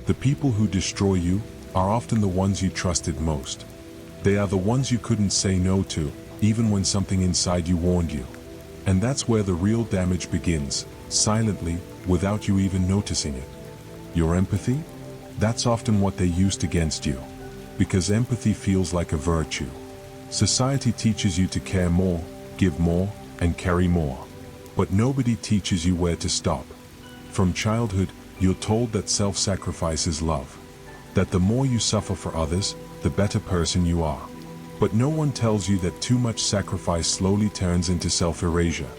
The people who destroy you are often the ones you trusted most. They are the ones you couldn't say no to, even when something inside you warned you. And that's where the real damage begins, silently, without you even noticing it. Your empathy? That's often what they used against you. Because empathy feels like a virtue. Society teaches you to care more, give more, and carry more. But nobody teaches you where to stop. From childhood, you're told that self-sacrifice is love. That the more you suffer for others, the better person you are. But no one tells you that too much sacrifice slowly turns into self-erasure.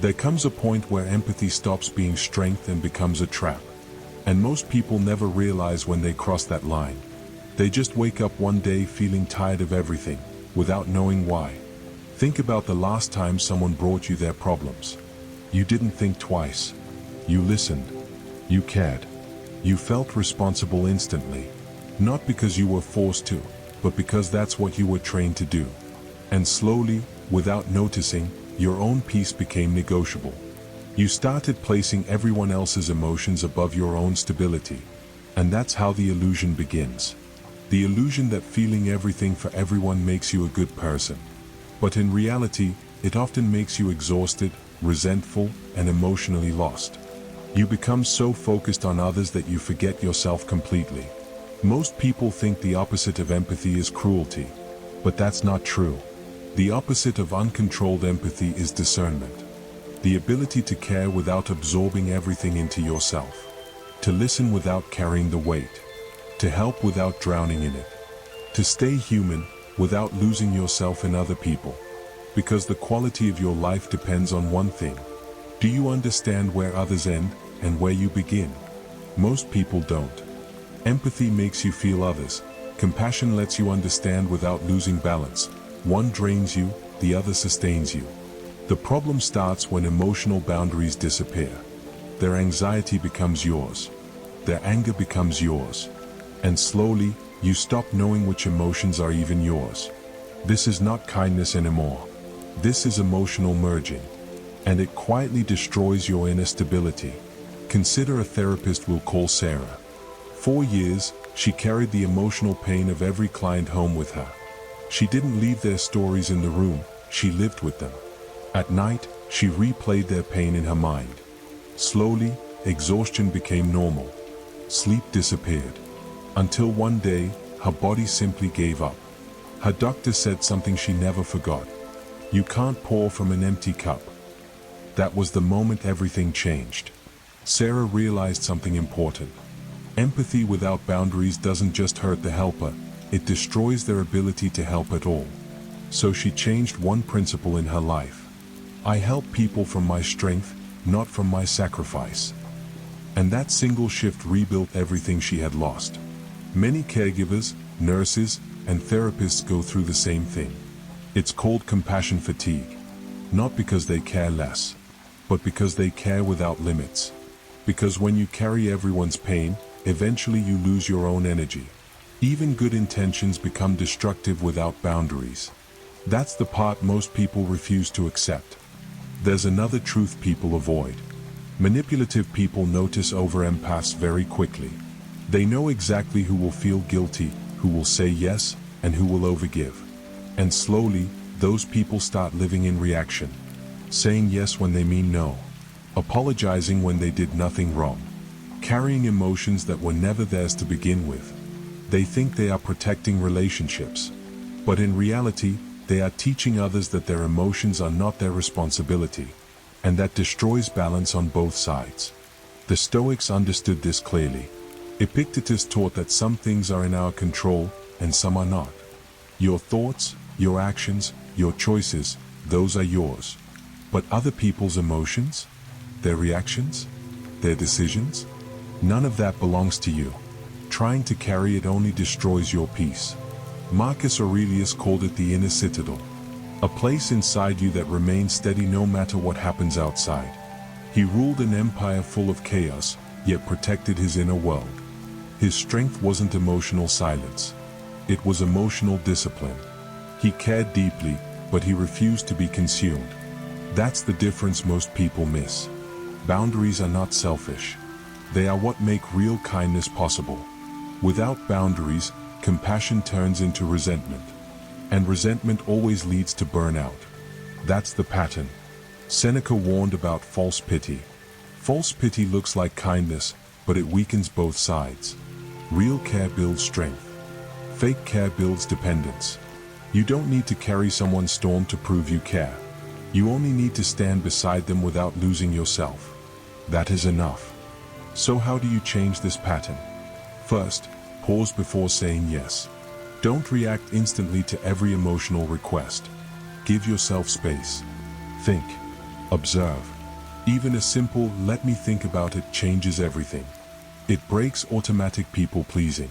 There comes a point where empathy stops being strength and becomes a trap. And most people never realize when they cross that line. They just wake up one day feeling tired of everything, without knowing why. Think about the last time someone brought you their problems. You didn't think twice. You listened. You cared. You felt responsible instantly. Not because you were forced to, but because that's what you were trained to do. And slowly, without noticing, your own peace became negotiable. You started placing everyone else's emotions above your own stability. And that's how the illusion begins. The illusion that feeling everything for everyone makes you a good person. But in reality, it often makes you exhausted, resentful, and emotionally lost. You become so focused on others that you forget yourself completely. Most people think the opposite of empathy is cruelty. But that's not true. The opposite of uncontrolled empathy is discernment. The ability to care without absorbing everything into yourself. To listen without carrying the weight. To help without drowning in it. To stay human without losing yourself in other people. Because the quality of your life depends on one thing. Do you understand where others end and where you begin? Most people don't. Empathy makes you feel others. Compassion lets you understand without losing balance. One drains you, the other sustains you. The problem starts when emotional boundaries disappear. Their anxiety becomes yours. Their anger becomes yours. And slowly, you stop knowing which emotions are even yours. This is not kindness anymore. This is emotional merging. And it quietly destroys your inner stability. Consider a therapist we'll call Sarah. 4 years, she carried the emotional pain of every client home with her. She didn't leave their stories in the room, she lived with them. At night, she replayed their pain in her mind. Slowly, exhaustion became normal. Sleep disappeared. Until one day, her body simply gave up. Her doctor said something she never forgot. You can't pour from an empty cup. That was the moment everything changed. Sarah realized something important. Empathy without boundaries doesn't just hurt the helper, it destroys their ability to help at all. So she changed one principle in her life. I help people from my strength, not from my sacrifice. And that single shift rebuilt everything she had lost. Many caregivers, nurses, and therapists go through the same thing. It's called compassion fatigue. Not because they care less, but because they care without limits. Because when you carry everyone's pain, eventually you lose your own energy. Even good intentions become destructive without boundaries. That's the part most people refuse to accept. There's another truth people avoid. Manipulative people notice over-empaths very quickly. They know exactly who will feel guilty, who will say yes, and who will overgive. And slowly, those people start living in reaction. Saying yes when they mean no. Apologizing when they did nothing wrong. Carrying emotions that were never theirs to begin with. They think they are protecting relationships. But in reality, they are teaching others that their emotions are not their responsibility. And that destroys balance on both sides. The Stoics understood this clearly. Epictetus taught that some things are in our control, and some are not. Your thoughts, your actions, your choices, those are yours. But other people's emotions? Their reactions? Their decisions? None of that belongs to you. Trying to carry it only destroys your peace. Marcus Aurelius called it the inner citadel. A place inside you that remains steady no matter what happens outside. He ruled an empire full of chaos, yet protected his inner world. His strength wasn't emotional silence. It was emotional discipline. He cared deeply, but he refused to be consumed. That's the difference most people miss. Boundaries are not selfish. They are what make real kindness possible. Without boundaries, compassion turns into resentment. And resentment always leads to burnout. That's the pattern. Seneca warned about false pity. False pity looks like kindness, but it weakens both sides. Real care builds strength. Fake care builds dependence. You don't need to carry someone's storm to prove you care. You only need to stand beside them without losing yourself. That is enough. So how do you change this pattern? First, pause before saying yes. Don't react instantly to every emotional request. Give yourself space. Think. Observe. Even a simple "let me think about it" changes everything. It breaks automatic people-pleasing.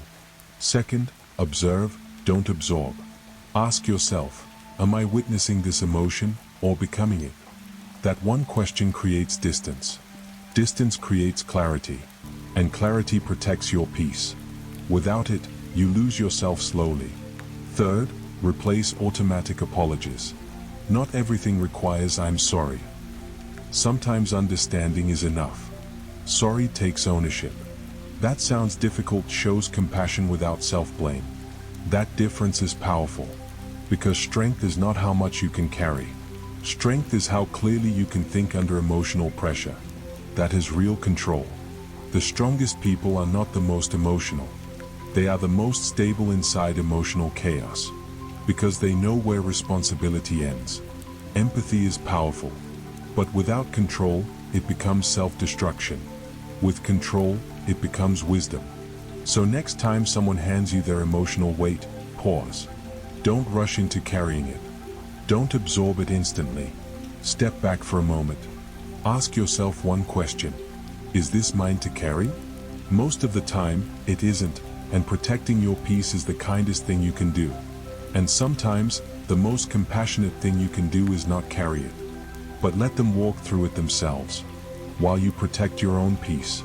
Second, observe, don't absorb. Ask yourself, am I witnessing this emotion or becoming it? That one question creates distance. Distance creates clarity, and clarity protects your peace. Without it, you lose yourself slowly. Third, replace automatic apologies. Not everything requires "I'm sorry." Sometimes understanding is enough. Sorry takes ownership. That sounds difficult, shows compassion without self-blame. That difference is powerful. Because strength is not how much you can carry. Strength is how clearly you can think under emotional pressure. That is real control. The strongest people are not the most emotional. They are the most stable inside emotional chaos. Because they know where responsibility ends. Empathy is powerful. But without control, it becomes self-destruction. With control, it becomes wisdom. So next time someone hands you their emotional weight, pause. Don't rush into carrying it. Don't absorb it instantly. Step back for a moment. Ask yourself one question. Is this mine to carry? Most of the time, it isn't, and protecting your peace is the kindest thing you can do. And sometimes, the most compassionate thing you can do is not carry it. But let them walk through it themselves, while you protect your own peace.